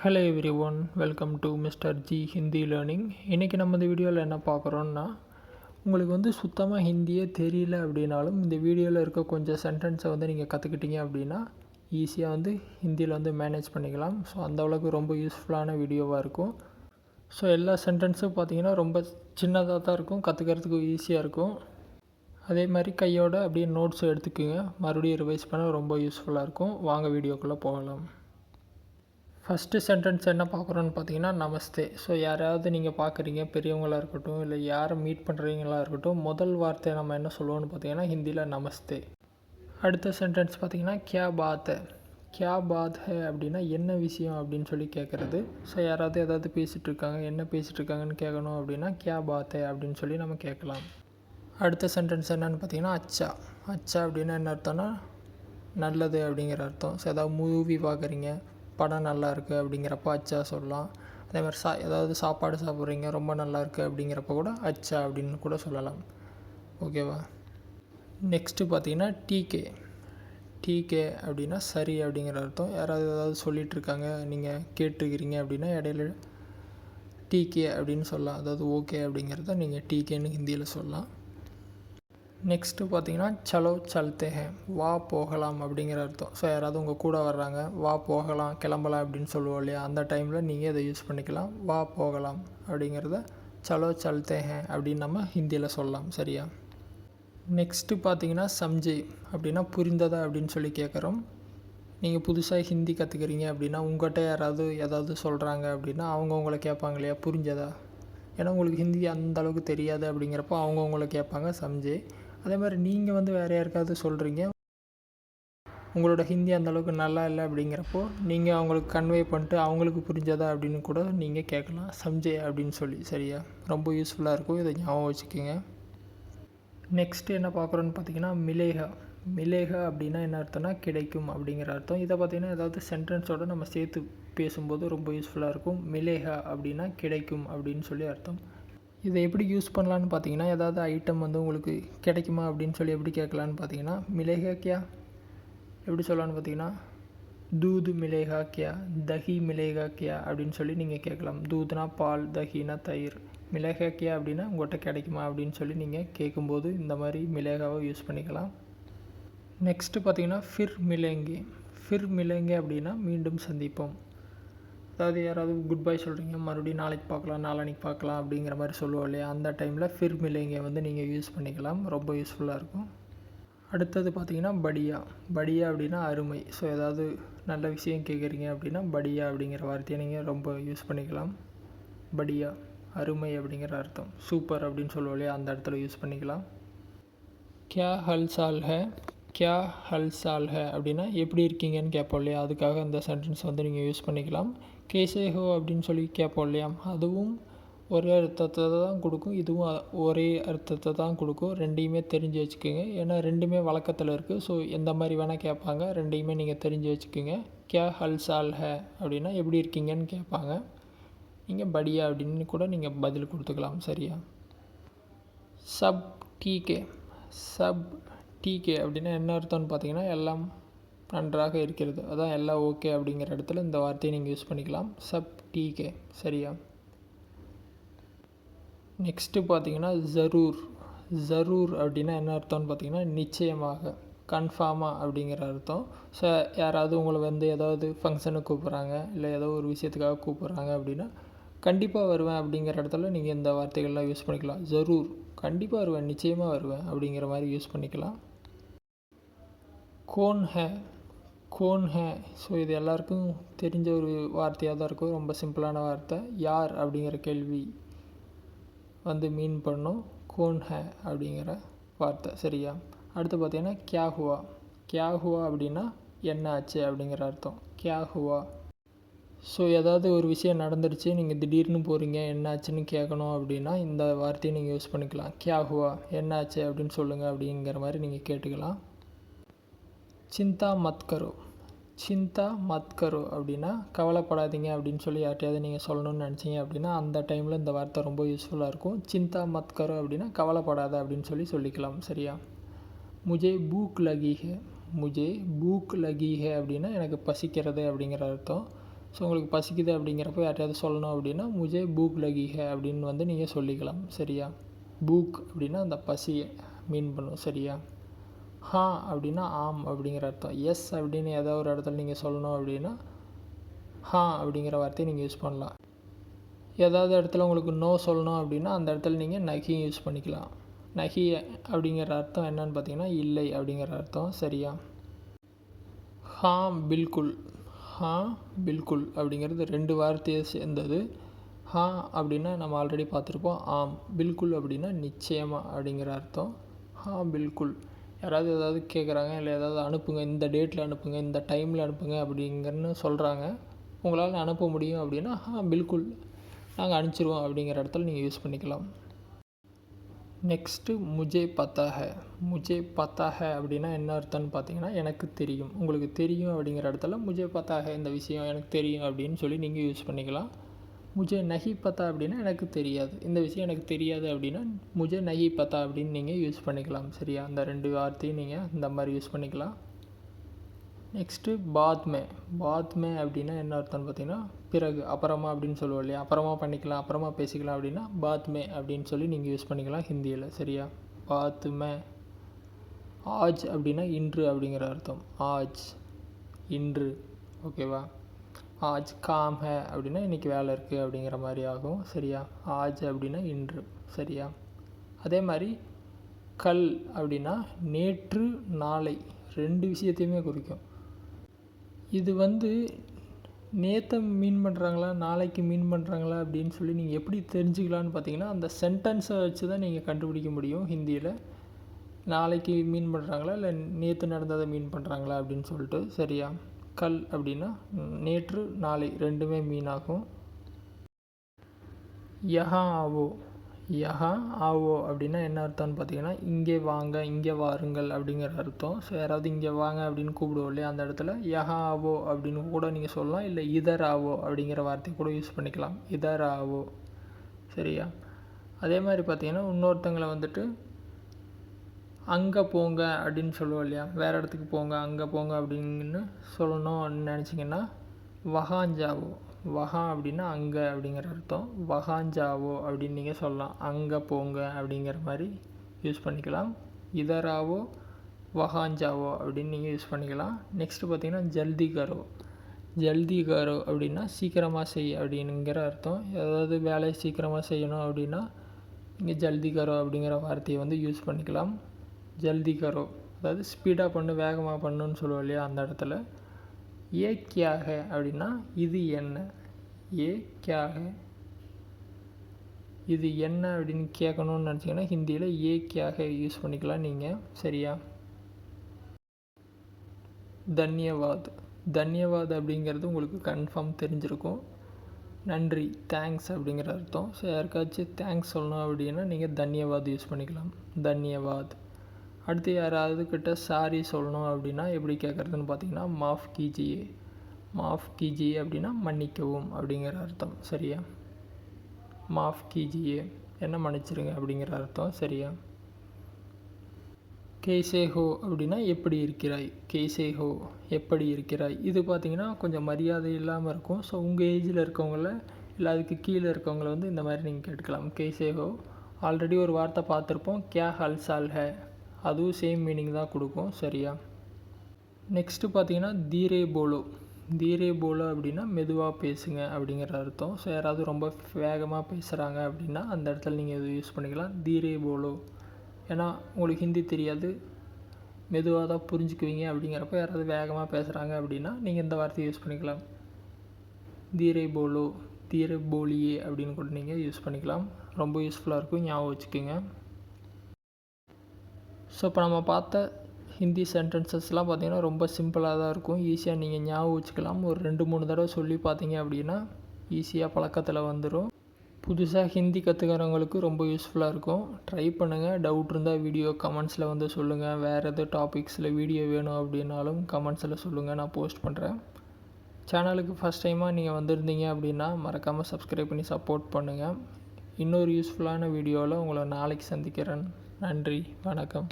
Hello every one, welcome to mister G Hindi learning. இன்றைக்கி நம்ம இந்த வீடியோவில் என்ன பார்க்குறோன்னா, உங்களுக்கு வந்து சுத்தமாக ஹிந்தியே தெரியல அப்படின்னாலும் இந்த வீடியோவில் இருக்க கொஞ்சம் சென்டென்ஸை வந்து நீங்கள் கற்றுக்கிட்டீங்க அப்படின்னா ஈஸியாக வந்து ஹிந்தியில் வந்து மேனேஜ் பண்ணிக்கலாம். ஸோ அந்தளவுக்கு ரொம்ப யூஸ்ஃபுல்லான வீடியோவாக இருக்கும். ஸோ எல்லா சென்டென்ஸும் பார்த்திங்கன்னா ரொம்ப சின்னதாக தான் இருக்கும், கற்றுக்கிறதுக்கு ஈஸியாக இருக்கும். அதே மாதிரி கையோட அப்படியே நோட்ஸை எடுத்துக்கோங்க, மறுபடியும் ரிவைஸ் பண்ண ரொம்ப யூஸ்ஃபுல்லாக இருக்கும். வாங்க வீடியோக்குள்ளே போகலாம். ஃபஸ்ட்டு சென்டென்ஸ் என்ன பார்க்குறோன்னு பார்த்தீங்கன்னா நமஸ்தே. ஸோ யாராவது நீங்கள் பார்க்குறீங்க, பெரியவங்களாக இருக்கட்டும் இல்லை யாரை மீட் பண்ணுறீங்களா இருக்கட்டும், முதல் வார்த்தை நம்ம என்ன சொல்லுவோம்னு பார்த்தீங்கன்னா ஹிந்தியில் நமஸ்தே. அடுத்த சென்டென்ஸ் பார்த்திங்கன்னா கியா பாத் ஹை. கியா பாத் ஹை அப்படின்னா என்ன விஷயம் அப்படின்னு சொல்லி கேட்குறது. ஸோ யாராவது ஏதாவது பேசிகிட்டு இருக்காங்க, என்ன பேசிகிட்டு இருக்காங்கன்னு கேட்கணும் அப்படின்னா கியா பாத் ஹை அப்படின்னு சொல்லி நம்ம கேட்கலாம். அடுத்த சென்டென்ஸ் என்னென்னு பார்த்தீங்கன்னா அச்சா. அச்சா அப்படின்னா என்ன அர்த்தம்னா நல்லது அப்படிங்கிற அர்த்தம். ஸோ ஏதாவது மூவி பார்க்குறீங்க, படம் நல்லா இருக்குது அப்படிங்கிறப்ப அச்சா சொல்லலாம். அதேமாதிரி ஏதாவது சாப்பாடு சாப்பிட்றீங்க, ரொம்ப நல்லா இருக்குது அப்படிங்கிறப்ப கூட அச்சா அப்படின்னு கூட சொல்லலாம். ஓகேவா? நெக்ஸ்ட்டு பார்த்தீங்கன்னா டிகே. டிகே அப்படின்னா சரி அப்படிங்கிற அர்த்தம். யாராவது ஏதாவது சொல்லிகிட்ருக்காங்க, நீங்கள் கேட்டுருக்கிறீங்க அப்படின்னா இடையில டிகே அப்படின்னு சொல்லலாம். அதாவது ஓகே அப்படிங்கிறத நீங்கள் டிகேன்னு ஹிந்தியில் சொல்லலாம். நெக்ஸ்ட்டு பார்த்தீங்கன்னா சலோ சல்தே ஹே, வா போகலாம் அப்படிங்கிற அர்த்தம். ஸோ யாராவது உங்கள் கூட வர்றாங்க, வா போகலாம், கிளம்பலாம் அப்படின்னு சொல்லுவோம் இல்லையா, அந்த டைமில் நீங்கள் இதை யூஸ் பண்ணிக்கலாம். வா போகலாம் அப்படிங்கிறத சலோ சல்தே ஹே அப்படின்னு நம்ம ஹிந்தியில் சொல்லலாம். சரியா? நெக்ஸ்ட்டு பார்த்தீங்கன்னா சம்ஜே அப்படின்னா புரிந்ததா அப்படின்னு சொல்லி கேட்குறோம். நீங்கள் புதுசாக ஹிந்தி கற்றுக்கிறீங்க அப்படின்னா உங்கள்கிட்ட யாராவது ஏதாவது சொல்கிறாங்க அப்படின்னா அவங்க உங்களை கேட்பாங்க இல்லையா, புரிஞ்சதா? ஏன்னா உங்களுக்கு ஹிந்தி அந்த அளவுக்கு தெரியாது அப்படிங்கிறப்போ அவங்க உங்களை கேட்பாங்க சம்ஜே. அதே மாதிரி நீங்கள் வந்து வேறு யாருக்காவது சொல்கிறீங்க, உங்களோட ஹிந்தி அந்தளவுக்கு நல்லா இல்லை அப்படிங்கிறப்போ நீங்கள் அவங்களுக்கு கன்வே பண்ணிட்டு அவங்களுக்கு புரிஞ்சதா அப்படின்னு கூட நீங்கள் கேட்கலாம், சம்ஜே அப்படின்னு சொல்லி. சரியா? ரொம்ப யூஸ்ஃபுல்லாக இருக்கும், இதை ஞாபகம் வச்சுக்கோங்க. நெக்ஸ்ட்டு என்ன பார்க்குறோன்னு பார்த்தீங்கன்னா மிலேகா. மிலேகா அப்படின்னா என்ன அர்த்தம்னா கிடைக்கும் அப்படிங்கிற அர்த்தம். இதை பார்த்திங்கன்னா ஏதாவது சென்டென்ஸோடு நம்ம சேர்த்து பேசும்போது ரொம்ப யூஸ்ஃபுல்லாக இருக்கும். மிலேகா அப்படின்னா கிடைக்கும் அப்படின்னு சொல்லி அர்த்தம். இதை எப்படி யூஸ் பண்ணலான்னு பார்த்தீங்கன்னா, ஏதாவது ஐட்டம் வந்து உங்களுக்கு கிடைக்குமா அப்படின்னு சொல்லி எப்படி கேட்கலான்னு பார்த்தீங்கன்னா, மிலேகா கியா எப்படி சொல்லலான்னு பார்த்தீங்கன்னா, தூது மிலேகா கியா, தஹி மிலேகா கியா அப்படின்னு சொல்லி நீங்கள் கேட்கலாம். தூதுனா பால், தஹினா தயிர், மிலேகா கியா அப்படின்னா உங்கள்கிட்ட கிடைக்குமா அப்படின்னு சொல்லி நீங்கள் கேட்கும்போது இந்த மாதிரி மிலேகாவை யூஸ் பண்ணிக்கலாம். நெக்ஸ்ட்டு பார்த்தீங்கன்னா ஃபிர் மிலேங்கே. ஃபிர் மிலேங்கே அப்படின்னா மீண்டும் சந்திப்போம். அதாவது யாராவது குட் பை சொல்கிறீங்க, மறுபடியும் நாளைக்கு பார்க்கலாம், நாளான்னைக்கு பார்க்கலாம் அப்படிங்கிற மாதிரி சொல்லுவோம் இல்லையா, அந்த டைமில் ஃபிர் மிலேங்கே வந்து நீங்கள் யூஸ் பண்ணிக்கலாம். ரொம்ப யூஸ்ஃபுல்லாக இருக்கும். அடுத்தது பார்த்திங்கன்னா படியா. படியா அப்படின்னா அருமை. ஸோ ஏதாவது நல்ல விஷயம் கேட்குறீங்க அப்படின்னா படியா அப்படிங்கிற வார்த்தையை நீங்கள் ரொம்ப யூஸ் பண்ணிக்கலாம். படியா அருமை அப்படிங்கிற அர்த்தம். சூப்பர் அப்படின்னு சொல்லுவோம் இல்லையா, அந்த இடத்துல யூஸ் பண்ணிக்கலாம். கியா ஹல் சால் ஹே. கியா ஹல் சால் ஹே அப்படின்னா எப்படி இருக்கீங்கன்னு கேட்போம் இல்லையா, அதுக்காக அந்த சென்டென்ஸ் வந்து நீங்கள் யூஸ் பண்ணிக்கலாம். கேசே ஹோ அப்படின்னு சொல்லி கேட்போம் இல்லையா, அதுவும் ஒரே அர்த்தத்தை தான் கொடுக்கும், இதுவும் ஒரே அர்த்தத்தை தான் கொடுக்கும். ரெண்டையுமே தெரிஞ்சு வச்சுக்கோங்க, ஏன்னா ரெண்டுமே வழக்கத்தில் இருக்குது. ஸோ எந்த மாதிரி வேணால் கேட்பாங்க, ரெண்டையுமே நீங்கள் தெரிஞ்சு வச்சுக்கோங்க. கியா ஹல் சால் ஹே அப்படின்னா எப்படி இருக்கீங்கன்னு கேட்பாங்க. நீங்கள் படியா அப்படின்னு கூட நீங்கள் பதில் கொடுத்துக்கலாம். சரியா? Sub decay. சப் டீகே அப்படின்னா என்ன அர்த்தம்னு பார்த்தீங்கன்னா எல்லாம் நன்றாக இருக்கிறது, அதான் எல்லாம் ஓகே அப்படிங்கிற இடத்துல இந்த வார்த்தையை நீங்கள் யூஸ் பண்ணிக்கலாம். Sub decay. சரியா? நெக்ஸ்ட்டு பார்த்தீங்கன்னா ஜரூர். ஜரூர் அப்படின்னா என்ன அர்த்தம்னு பார்த்தீங்கன்னா நிச்சயமாக, கன்ஃபார்மாக அப்படிங்கிற அர்த்தம். ஸோ யாராவது உங்களை வந்து ஏதாவது ஃபங்க்ஷனுக்கு கூப்பிட்றாங்க, இல்லை ஏதோ ஒரு விஷயத்துக்காக கூப்பிட்றாங்க அப்படின்னா கண்டிப்பாக வருவேன் அப்படிங்கிற இடத்துல நீங்கள் இந்த வார்த்தைகள்லாம் யூஸ் பண்ணிக்கலாம். ஜரூர், கண்டிப்பாக வருவேன், நிச்சயமாக வருவேன் அப்படிங்கிற மாதிரி யூஸ் பண்ணிக்கலாம். கோன் ஹே. கோன் ஹே. ஸோ இது எல்லாருக்கும் தெரிஞ்ச ஒரு வார்த்தையாக தான் இருக்கும், ரொம்ப சிம்பிளான வார்த்தை. யார் அப்படிங்கிற கேள்வி வந்து மீன் பண்ணும் கோன் ஹே அப்படிங்கிற வார்த்தை. சரியா? அடுத்து பார்த்தீங்கன்னா கியா ஹுவா. கியா ஹுவா அப்படின்னா என்ன ஆச்சு அப்படிங்கிற அர்த்தம். கியா ஹுவா. ஸோ ஏதாவது ஒரு விஷயம் நடந்துடுச்சு, நீங்கள் திடீர்னு போகிறீங்க, என்ன ஆச்சுன்னு கேட்கணும் அப்படின்னா இந்த வார்த்தையை நீங்கள் யூஸ் பண்ணிக்கலாம். கியா ஹுவா, என்ன ஆச்சு அப்படின்னு சொல்லுங்கள் அப்படிங்கிற மாதிரி நீங்கள் கேட்டுக்கலாம். சிந்தா மத் கரோ. சிந்தா மத் கரோ அப்படின்னா கவலைப்படாதீங்க அப்படின்னு சொல்லி யார்ட்டையாவது நீங்கள் சொல்லணும்னு நினச்சிங்க அப்படின்னா அந்த டைமில் இந்த வார்த்தை ரொம்ப யூஸ்ஃபுல்லாக இருக்கும். சிந்தா மத் கரோ அப்படின்னா கவலைப்படாத அப்படின்னு சொல்லிக்கலாம். சரியா? முஜே பூக் லகி ஹே. முஜே பூக் லகி ஹே அப்படின்னா எனக்கு பசிக்கிறது அப்படிங்கிற அர்த்தம். ஸோ உங்களுக்கு பசிக்குது அப்படிங்கிறப்ப யார்ட்டையாவது சொல்லணும் அப்படின்னா முஜே பூக் லகி ஹே அப்படின்னு வந்து நீங்கள் சொல்லிக்கலாம். சரியா? பூக் அப்படின்னா அந்த பசியை மீன் பண்ணும். சரியா? ஹா அப்படின்னா ஆம் அப்படிங்கிற அர்த்தம். எஸ் அப்படின்னு ஏதாவது ஒரு இடத்துல நீங்கள் சொல்லணும் அப்படின்னா ஹா அப்படிங்கிற வார்த்தையை நீங்கள் யூஸ் பண்ணலாம். ஏதாவது இடத்துல உங்களுக்கு நோ சொல்லணும் அப்படின்னா அந்த இடத்துல நீங்கள் நகி யூஸ் பண்ணிக்கலாம். நகி அப்படிங்கிற அர்த்தம் என்னன்னு பார்த்தீங்கன்னா இல்லை அப்படிங்கிற அர்த்தம். சரியா? ஹா பில்குல். ஹா பில்குல் அப்படிங்கிறது 2 வார்த்தையை சேர்ந்தது. ஹா அப்படின்னா நம்ம ஆல்ரெடி பார்த்துருப்போம் ஆம். பில்குல் அப்படின்னா நிச்சயமாக அப்படிங்கிற அர்த்தம். ஹா பில்குல். யாராவது ஏதாவது கேட்குறாங்க, இல்லை ஏதாவது அனுப்புங்க, இந்த டேட்டில் அனுப்புங்க, இந்த டைமில் அனுப்புங்க அப்படிங்கன்னு சொல்கிறாங்க, உங்களால் அனுப்ப முடியும் அப்படின்னா ஹா பில்குல் நாங்கள் அனுப்பிச்சிருவோம் அப்படிங்கிற இடத்துல நீங்கள் யூஸ் பண்ணிக்கலாம். நெக்ஸ்ட்டு முஜே பத்தா ஹே. முஜே பத்தா ஹே அப்படின்னா என்ன அர்த்தம்னு பார்த்தீங்கன்னா எனக்கு தெரியும். உங்களுக்கு தெரியும் அப்படிங்கிற இடத்துல முஜே பத்தா ஹே இந்த விஷயம் எனக்கு தெரியும் அப்படின்னு சொல்லி நீங்கள் யூஸ் பண்ணிக்கலாம். முஜே நஹி பத்தா அப்படின்னா எனக்கு தெரியாது, இந்த விஷயம் எனக்கு தெரியாது அப்படின்னா முஜே நஹி பத்தா அப்படின்னு நீங்கள் யூஸ் பண்ணிக்கலாம். சரியா? அந்த 2 வார்த்தையும் நீங்கள் இந்த மாதிரி யூஸ் பண்ணிக்கலாம். நெக்ஸ்ட்டு பாத்மே. பாத்மே அப்படின்னா என்ன அர்த்தம்னு பார்த்தீங்கன்னா பிறகு, அப்புறமா அப்படின்னு சொல்லுவோம் இல்லையா? அப்புறமா பண்ணிக்கலாம், அப்புறமா பேசிக்கலாம் அப்படின்னா பாத்மே அப்படின்னு சொல்லி நீங்கள் யூஸ் பண்ணிக்கலாம் ஹிந்தியில். சரியா? பாத்மே. ஆஜ் அப்படின்னா இன்று அப்படிங்கிற அர்த்தம். ஆஜ் இன்று. ஓகேவா? ஆஜ் காம் ஹே அப்படின்னா இன்றைக்கி வேலை இருக்குது அப்படிங்கிற மாதிரி ஆகும். சரியா? ஆஜ் அப்படின்னா இன்று. சரியா? அதே மாதிரி கல் அப்படின்னா நேற்று, நாளை 2 விஷயத்தையுமே குறிக்கும். இது வந்து நேற்றை மீன் பண்ணுறாங்களா, நாளைக்கு மீன் பண்ணுறாங்களா அப்படின்னு சொல்லி நீங்கள் எப்படி தெரிஞ்சுக்கலான்னு பார்த்தீங்கன்னா அந்த சென்டென்ஸை வச்சு தான் நீங்கள் கண்டுபிடிக்க முடியும் ஹிந்தியில். நாளைக்கு மீன் பண்ணுறாங்களா இல்லை நேற்று நடந்ததை மீன் பண்ணுறாங்களா அப்படின்னு சொல்லிட்டு. சரியா? கல் அப்படின்னா நேற்று, நாளை 2மே மீனாகும். யஹா ஆவோ. யஹா ஆவோ அப்படின்னா என்ன அர்த்தம்னு பார்த்தீங்கன்னா இங்கே வாங்க, இங்கே வாருங்கள் அப்படிங்கிற அர்த்தம். ஸோ யாராவது இங்கே வாங்க அப்படின்னு கூப்பிடுவோம் இல்லையா, அந்த இடத்துல யஹா ஆவோ அப்படின்னு கூட நீங்கள் சொல்லலாம். இல்லை இதர் ஆவோ அப்படிங்கிற வார்த்தையை கூட யூஸ் பண்ணிக்கலாம். இதர் ஆவோ. சரியா? அதே மாதிரி பார்த்தீங்கன்னா இன்னொருத்தங்களை வந்துட்டு அங்கே போங்க அப்படின்னு சொல்லுவோம் இல்லையா, வேறு இடத்துக்கு போங்க, அங்கே போங்க அப்படின்னு சொல்லணும்னு நினச்சிங்கன்னா வஹாஞ்சாவோ. வஹா அப்படின்னா அங்கே அப்படிங்கிற அர்த்தம். வஹாஞ்சாவோ அப்படின்னு நீங்கள் சொல்லலாம். அங்கே போங்க அப்படிங்கிற மாதிரி யூஸ் பண்ணிக்கலாம். இதராவோ வஹாஞ்சாவோ அப்படின்னு நீங்கள் யூஸ் பண்ணிக்கலாம். நெக்ஸ்ட்டு பார்த்தீங்கன்னா ஜல்தி கரோ. ஜல்தி கரோ அப்படின்னா சீக்கிரமாக செய் அப்படிங்கிற அர்த்தம். ஏதாவது வேலையை சீக்கிரமாக செய்யணும் அப்படின்னா இங்கே ஜல்தி கரோ அப்படிங்கிற வார்த்தையை வந்து யூஸ் பண்ணிக்கலாம். ஜல்தி கரோ அதாவது ஸ்பீடாக பண்ணு, வேகமாக பண்ணுன்னு சொல்லுவோம் இல்லையா, அந்த இடத்துல ஏ கியா ஹே அப்படின்னா இது என்ன. ஏ கியா ஹே இது என்ன அப்படின்னு கேட்கணும்னு நினச்சிங்கன்னா ஹிந்தியில் ஏ கியா ஹே யூஸ் பண்ணிக்கலாம் நீங்கள். சரியா? தன்யவாத். தன்யவாத் அப்படிங்கிறது உங்களுக்கு கன்ஃபார்ம் தெரிஞ்சிருக்கும். நன்றி, தேங்க்ஸ் அப்படிங்கிற அர்த்தம். ஸோ யாருக்காச்சும் தேங்க்ஸ் சொல்லணும் அப்படின்னா நீங்கள் தன்யவாத் யூஸ் பண்ணிக்கலாம். தன்யவாத். அடுத்து யாராவது கிட்ட சாரி சொல்லணும் அப்படின்னா எப்படி கேட்குறதுன்னு பார்த்தீங்கன்னா மாஃப் கீஜியே. மாஃப் கீஜியே அப்படின்னா மன்னிக்கவும் அப்படிங்கிற அர்த்தம். சரியா? மாஃப் கீஜியே என்ன மன்னிச்சிருங்க அப்படிங்கிற அர்த்தம். சரியா? கேசே ஹோ அப்படின்னா எப்படி இருக்கிறாய். கேசே ஹோ எப்படி இருக்கிறாய். இது பார்த்திங்கன்னா கொஞ்சம் மரியாதை இல்லாமல் இருக்கும். ஸோ உங்கள் ஏஜில் இருக்கவங்கள இல்லை அதுக்கு கீழே இருக்கவங்கள வந்து இந்த மாதிரி நீங்கள் கேட்டுக்கலாம். கேசே ஹோ. ஆல்ரெடி ஒரு வார்த்தை பார்த்துருப்போம், கியா ஹல் சால் ஹே, அதுவும் சேம் மீனிங் தான் கொடுக்கும். சரியா? நெக்ஸ்ட்டு பார்த்தீங்கன்னா தீரே போலோ. தீரே போலோ அப்படின்னா மெதுவாக பேசுங்க அப்படிங்கிற அர்த்தம். ஸோ யாராவது ரொம்ப வேகமாக பேசுகிறாங்க அப்படின்னா அந்த இடத்துல நீங்கள் இது யூஸ் பண்ணிக்கலாம். தீரே போலோ. ஏன்னா உங்களுக்கு ஹிந்தி தெரியாது, மெதுவாக தான் புரிஞ்சுக்குவீங்க அப்படிங்கிறப்ப யாராவது வேகமாக பேசுகிறாங்க அப்படின்னா நீங்கள் இந்த வார்த்தையை யூஸ் பண்ணிக்கலாம். தீரே போலோ, தீரே போலியே அப்படின்னு கூட நீங்கள் யூஸ் பண்ணிக்கலாம். ரொம்ப யூஸ்ஃபுல்லாக இருக்கும், ஞாபகம் வச்சுக்கோங்க. ஸோ இப்போ நம்ம பார்த்த ஹிந்தி சென்டென்சஸ்லாம் பார்த்திங்கன்னா ரொம்ப சிம்பிளாக தான் இருக்கும். ஈஸியாக நீங்கள் ஞாபகம் வச்சுக்கலாம். ஒரு 2-3 தடவை சொல்லி பார்த்தீங்க அப்படின்னா ஈஸியாக பழக்கத்தில் வந்துடும். புதுசாக ஹிந்தி கற்றுக்கிறவங்களுக்கு ரொம்ப யூஸ்ஃபுல்லாக இருக்கும். ட்ரை பண்ணுங்கள். டவுட் இருந்தால் வீடியோ கமெண்ட்ஸில் வந்து சொல்லுங்கள். வேறு எது டாபிக்ஸில் வீடியோ வேணும் அப்படின்னாலும் கமெண்ட்ஸில் சொல்லுங்கள், நான் போஸ்ட் பண்ணுறேன். சேனலுக்கு ஃபஸ்ட் டைமாக நீங்கள் வந்திருந்தீங்க அப்படின்னா மறக்காமல் சப்ஸ்கிரைப் பண்ணி சப்போர்ட் பண்ணுங்கள். இன்னொரு யூஸ்ஃபுல்லான வீடியோவில் உங்களை நாளைக்கு சந்திக்கிறேன். நன்றி, வணக்கம்.